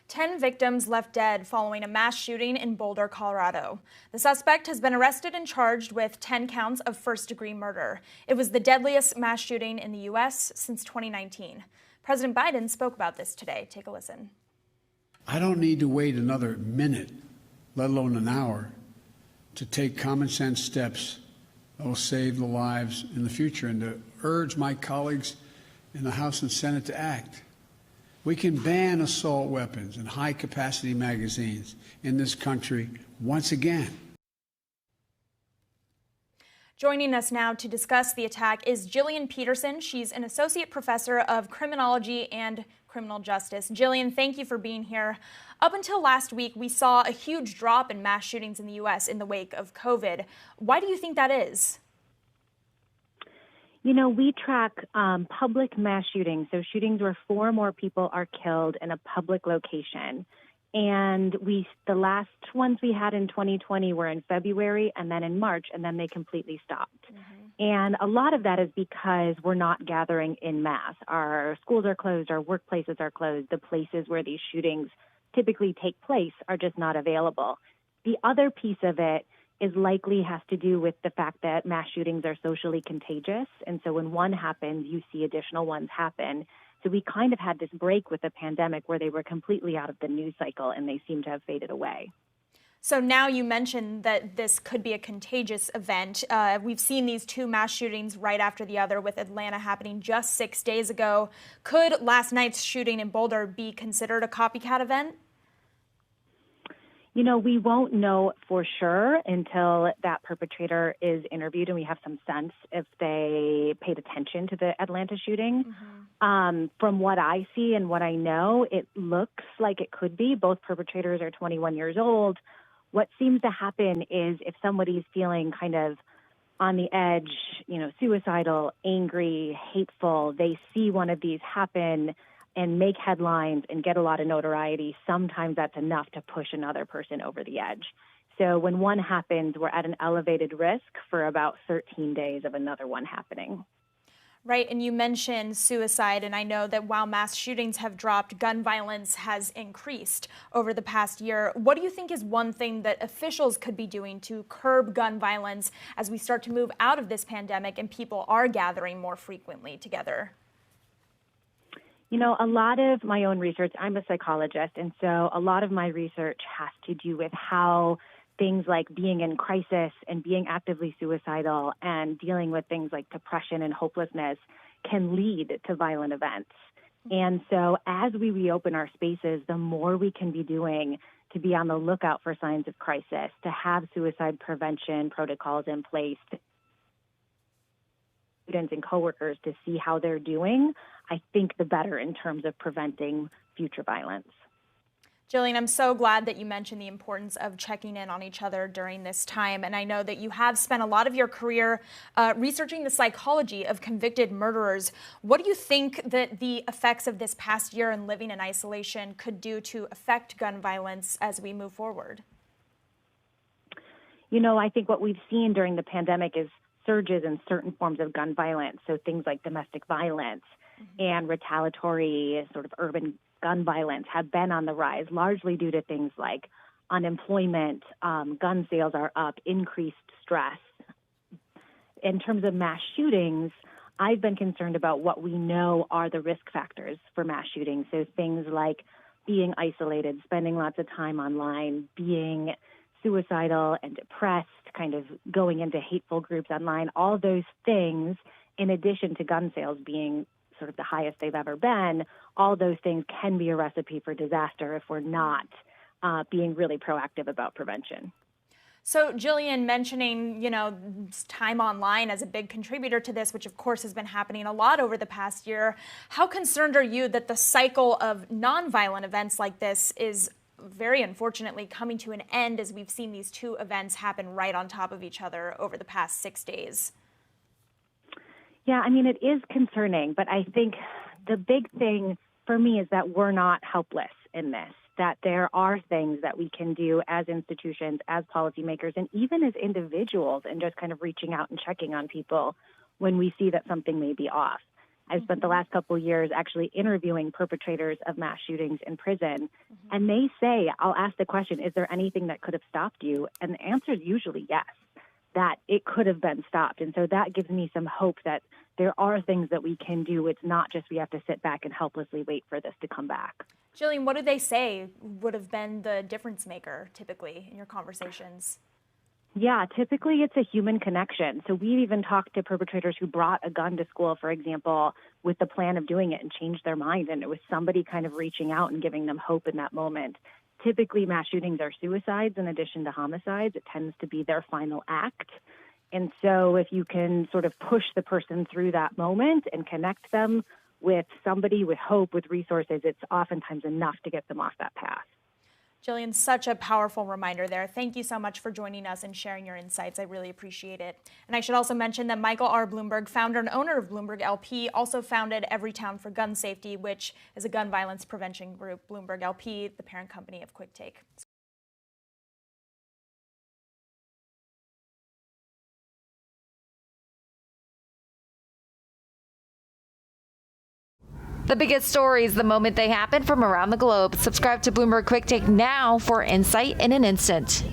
10 victims left dead following a mass shooting in Boulder, Colorado. The suspect has been arrested and charged with 10 counts of first-degree murder. It was the deadliest mass shooting in the U.S. since 2019. President Biden spoke about this today. Take a listen. I don't need to wait another minute, let alone an hour, to take common sense steps that will save the lives in the future and to urge my colleagues in the House and Senate to act. We can ban assault weapons and high-capacity magazines in this country once again. Joining us now to discuss the attack is Jillian Peterson. She's an associate professor of criminology and criminal justice. Jillian, thank you for being here. Up until last week, we saw a huge drop in mass shootings in the U.S. in the wake of COVID. Why do you think that is? You know, we track public mass shootings, so shootings where 4 or more people are killed in a public location. And the last ones we had in 2020 were in February and then in March, and then they completely stopped. And a lot of that is because we're not gathering in mass. Our schools are closed, our workplaces are closed. The places where these shootings typically take place are just not available. The other piece of it is likely has to do with the fact that mass shootings are socially contagious. And so when one happens, you see additional ones happen. So we kind of had this break with the pandemic where they were completely out of the news cycle and they seem to have faded away. So now you mentioned that this could be a contagious event. We've seen these 2 mass shootings right after the other, with Atlanta happening just 6 days ago. Could last night's shooting in Boulder be considered a copycat event? You know, we won't know for sure until that perpetrator is interviewed and we have some sense if they paid attention to the Atlanta shooting. From what I see and what I know, it looks like it could be. Both perpetrators are 21 years old. What seems to happen is if somebody's feeling kind of on the edge, you know, suicidal, angry, hateful, they see one of these happen and make headlines and get a lot of notoriety, sometimes that's enough to push another person over the edge. So when one happens, we're at an elevated risk for about 13 days of another one happening. Right, and you mentioned suicide, and I know that while mass shootings have dropped, gun violence has increased over the past year. What do you think is one thing that officials could be doing to curb gun violence as we start to move out of this pandemic and people are gathering more frequently together? You know, a lot of my own research, I'm a psychologist, and so a lot of my research has to do with how things like being in crisis and being actively suicidal and dealing with things like depression and hopelessness can lead to violent events. And so as we reopen our spaces, the more we can be doing to be on the lookout for signs of crisis, to have suicide prevention protocols in place, students and coworkers to see how they're doing, I think the better in terms of preventing future violence. Jillian, I'm so glad that you mentioned the importance of checking in on each other during this time. And I know that you have spent a lot of your career researching the psychology of convicted murderers. What do you think that the effects of this past year in living in isolation could do to affect gun violence as we move forward? You know, I think what we've seen during the pandemic is surges in certain forms of gun violence. So things like domestic violence and retaliatory sort of urban gun violence have been on the rise, largely due to things like unemployment, gun sales are up, increased stress. In terms of mass shootings, I've been concerned about what we know are the risk factors for mass shootings. So things like being isolated, spending lots of time online, being suicidal and depressed, kind of going into hateful groups online, all those things, in addition to gun sales being sort of the highest they've ever been, all those things can be a recipe for disaster if we're not being really proactive about prevention. So Jillian, mentioning, time online as a big contributor to this, which of course has been happening a lot over the past year, how concerned are you that the cycle of nonviolent events like this is very unfortunately coming to an end as we've seen these 2 events happen right on top of each other over the past 6 days? Yeah, I mean, it is concerning, but I think the big thing for me is that we're not helpless in this, that there are things that we can do as institutions, as policymakers, and even as individuals, and just kind of reaching out and checking on people when we see that something may be off. I've spent the last couple of years actually interviewing perpetrators of mass shootings in prison, and they say, I'll ask the question, is there anything that could have stopped you? And the answer is usually yes, that it could have been stopped. And so that gives me some hope that there are things that we can do. It's not just we have to sit back and helplessly wait for this to come back. Jillian, what do they say would have been the difference maker typically in your conversations? Yeah, typically it's a human connection. So we've even talked to perpetrators who brought a gun to school, for example, with the plan of doing it and changed their mind. And it was somebody kind of reaching out and giving them hope in that moment. Typically, mass shootings are suicides in addition to homicides. It tends to be their final act. And so if you can sort of push the person through that moment and connect them with somebody with hope, with resources, it's oftentimes enough to get them off that path. Jillian, such a powerful reminder there. Thank you so much for joining us and sharing your insights. I really appreciate it. And I should also mention that Michael R. Bloomberg, founder and owner of Bloomberg LP, also founded Everytown for Gun Safety, which is a gun violence prevention group. Bloomberg LP, the parent company of Quick Take. The biggest stories the moment they happen from around the globe. Subscribe to Bloomberg Quick Take now for insight in an instant.